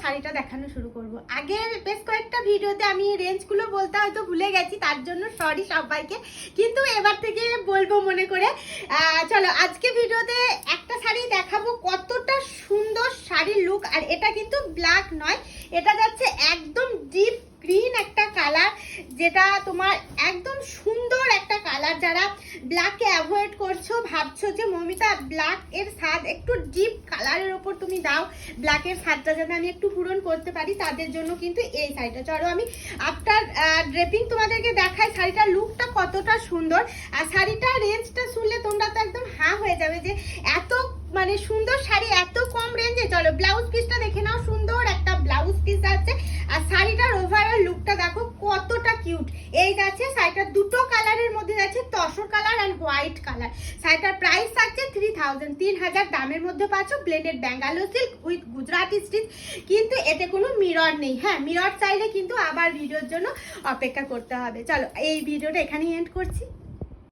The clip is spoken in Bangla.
শাড়িটা দেখানো শুরু করব। আগের বেশ কয়েকটা ভিডিওতে আমি রেঞ্জগুলো বলতে হয়তো ভুলে গেছি, তার জন্য সরি সবাইকে, কিন্তু এবার থেকে বলবো মনে করে। চলো আজকে ভিডিওতে একটা শাড়ি দেখাবো, কতটা সুন্দর শাড়ির লুক। আর এটা কিন্তু ব্ল্যাক নয়, এটা যাচ্ছে একদম ডিপ গ্রিন একটা কালার, যেটা তোমার একদম সুন্দর একটা কালার। যারা ব্ল্যাককে অ্যাভয়েড করছো, ভাবছো যে মৌমিতা ব্ল্যাক এর স্বাদ একটু ডিপ কালারের ওপর তুমি দাও, ব্ল্যাকের স্বাদটা যেন আমি একটু পূরণ করতে পারি, তাদের জন্য কিন্তু এই শাড়িটা। চলো আমি আফটার ড্রেপিং তোমাদেরকে দেখাই শাড়িটার লুকটা কতটা সুন্দর। আর শাড়িটার রেঞ্জটা শুনলে তোমরা তো একদম হাঁ হয়ে যাবে যে এত মানে সুন্দর শাড়ি এত কম রেঞ্জে। চলো ব্লাউজ পিসটা দেখে নাও, সুন্দর একটা ব্লাউজ পিস আছে। আর শাড়িটার ওভারঅল লুকটা দেখো কতটা কিউট। এই যাচ্ছে শাড়িটার দুটো কালারের মধ্যে যাচ্ছে, tussar colour and white colour. শাড়িটার প্রাইস আছে 3000 দামের মধ্যে পাচ্ছ। Blended Bangalore silk with Gujarati stitch, কিন্তু এতে কোনো মিরর নেই। হ্যাঁ, মিরর চাইলে কিন্তু আবার ভিডিওর জন্য অপেক্ষা করতে হবে। চলো এই ভিডিওটা এখানেই এন্ড করছি।